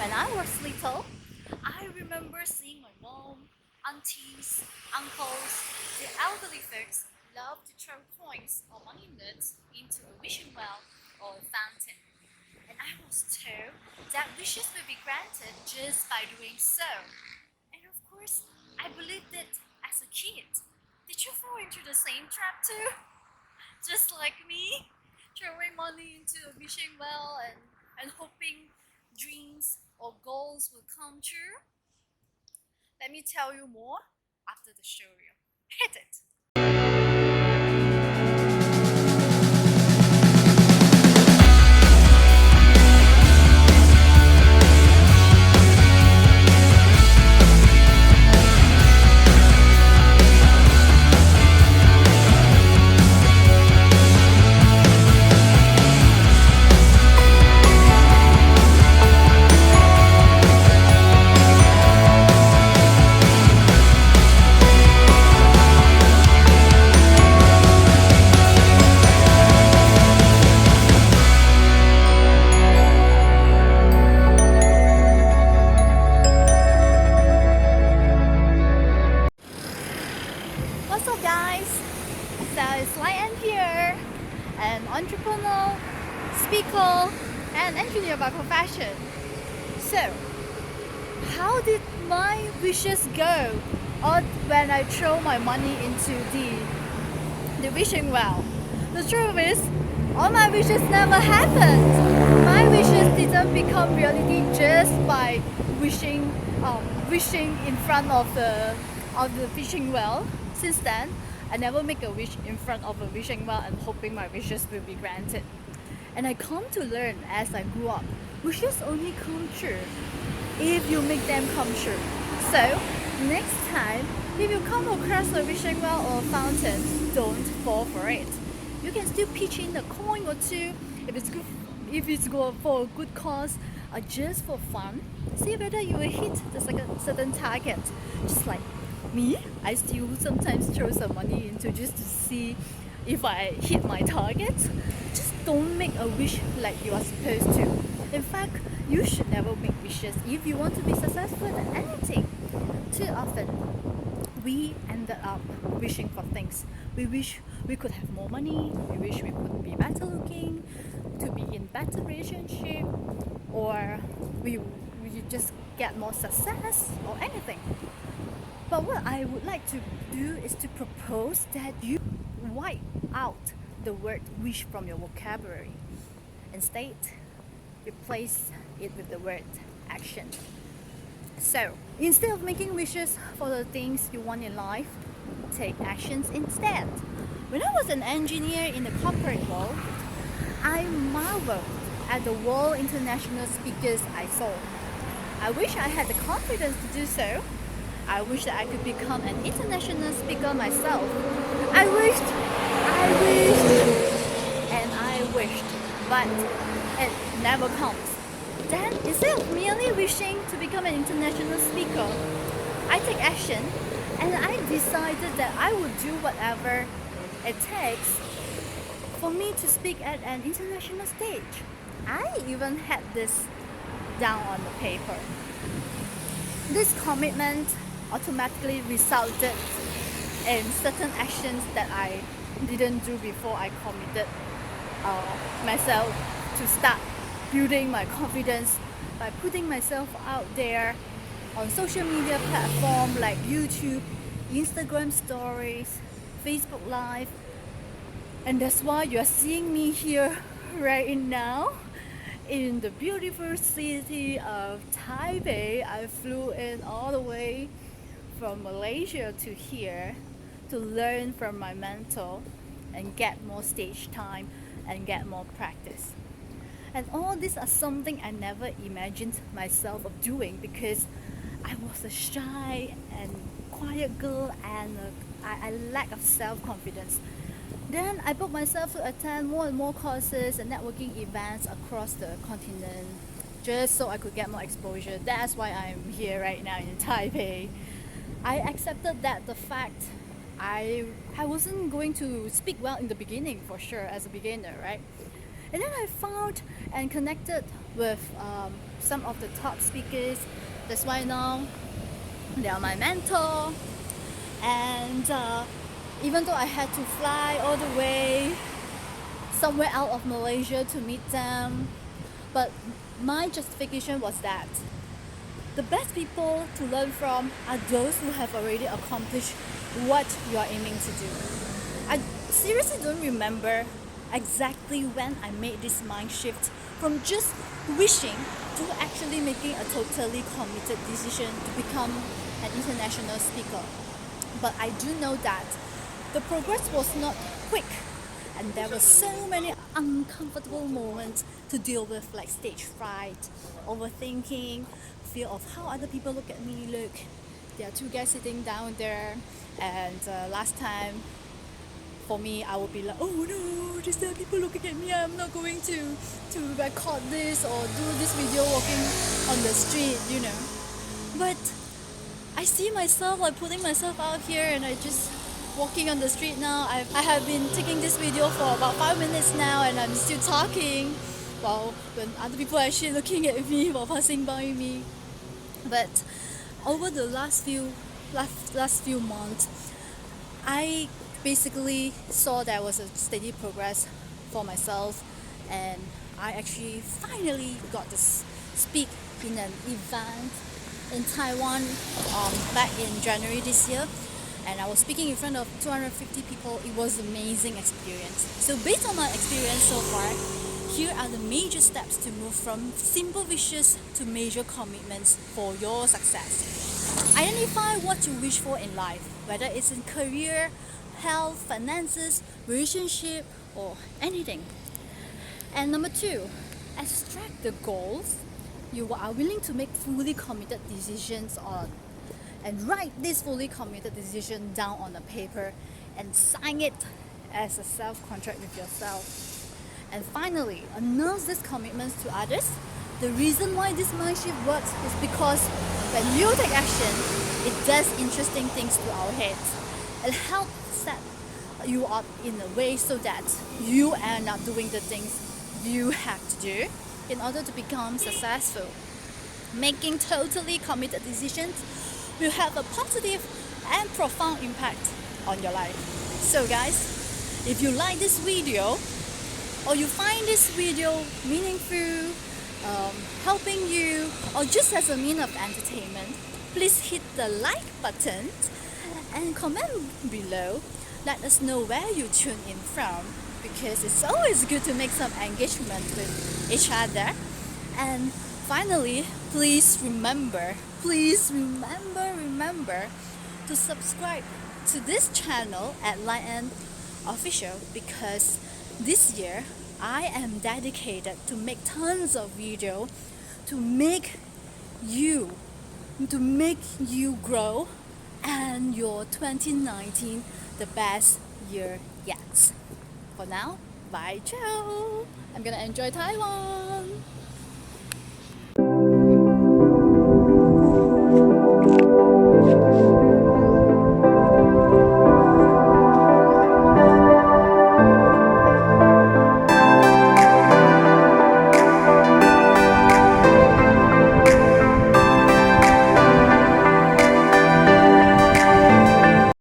when I was little, I remember seeing my mom, aunties, uncles, the elderly folks love to throw coins or money notes into a wishing well or a fountain. And I was told that wishes will be granted just by doing so. And of course, I believed it as a kid. Did you fall into the same trap too? Just like me? Throwing money into a wishing well and hoping dreams or goals will come true? Let me tell you more after the show reel. Hit it! What's up, guys? So it's Lion here, an entrepreneur, speaker, and engineer by profession. So, how did my wishes go or when I throw my money into the wishing well? The truth is, all my wishes never happened. My wishes didn't become reality just by wishing in front of the wishing well. Since then, I never make a wish in front of a wishing well and hoping my wishes will be granted. And I come to learn as I grew up, wishes only come true if you make them come true. So, next time, if you come across a wishing well or a fountain, don't fall for it. You can still pitch in a coin or two if it's good for a good cause or just for fun. See whether you will hit the certain target. Just like me, I still sometimes throw some money into just to see if I hit my target. Just don't make a wish like you are supposed to. In fact, you should never make wishes if you want to be successful at anything. Too often, we ended up wishing for things. We wish we could have more money, we wish we could be better looking, to be in better relationship, or we just get more success or anything. But what I would like to do is to propose that you wipe out the word wish from your vocabulary. Instead, replace it with the word action. So, instead of making wishes for the things you want in life, take actions instead. When I was an engineer in the corporate world, I marveled at the world international speakers I saw. I wish I had the confidence to do so. I wish that I could become an international speaker myself. I wished, and I wished, but it never comes. Then, instead of merely wishing to become an international speaker, I take action and I decided that I would do whatever it takes for me to speak at an international stage. I even had this down on the paper. This commitment automatically resulted in certain actions that I didn't do before I committed myself to start building my confidence by putting myself out there on social media platforms like YouTube, Instagram stories, Facebook Live. And that's why you're seeing me here right now in the beautiful city of Taipei. I flew in all the way from Malaysia to here to learn from my mentor and get more stage time and get more practice. And all these are something I never imagined myself of doing because I was a shy and quiet girl and I lack of self-confidence. Then I booked myself to attend more and more courses and networking events across the continent just so I could get more exposure. That's why I'm here right now in Taipei. I accepted that the fact I wasn't going to speak well in the beginning for sure as a beginner, right? And then I found and connected with some of the top speakers. That's why now they are my mentor. And even though I had to fly all the way somewhere out of Malaysia to meet them, but my justification was that the best people to learn from are those who have already accomplished what you are aiming to do. I seriously don't remember exactly when I made this mind shift from just wishing to actually making a totally committed decision to become an international speaker. But I do know that the progress was not quick, and there were so many uncomfortable moments to deal with, like stage fright, overthinking, fear of how other people look at me. Look, there are two guys sitting down there, and last time for me, I would be like, oh no, just there are people looking at me. I'm not going to record this or do this video walking on the street, you know. But I see myself like putting myself out here, and I just walking on the street now. I have been taking this video for about 5 minutes now, and I'm still talking while when other people are actually looking at me while passing by me. But over the last few months, I basically saw there was a steady progress for myself, and I actually finally got to speak in an event in Taiwan back in January this year, and I was speaking in front of 250 people. It was an amazing experience. So based on my experience so far, here are the major steps to move from simple wishes to major commitments for your success. Identify what you wish for in life, whether it's in career, health, finances, relationship, or anything. And number 2, extract the goals you are willing to make fully committed decisions on, and write this fully committed decision down on a paper and sign it as a self-contract with yourself. And finally, announce these commitments to others. The reason why this mind shift works is because when you take action, it does interesting things to our heads. It helps set you up in a way so that you end up doing the things you have to do in order to become successful. Making totally committed decisions will have a positive and profound impact on your life. So guys, if you like this video or you find this video meaningful, helping you, or just as a means of entertainment, please hit the like button and comment below. Let us know where you tune in from, because it's always good to make some engagement with each other. And finally, please remember to subscribe to this channel at Lion Official, because this year I am dedicated to make tons of video to make you grow and your 2019 the best year yet. For now, bye ciao. I'm gonna enjoy Taiwan.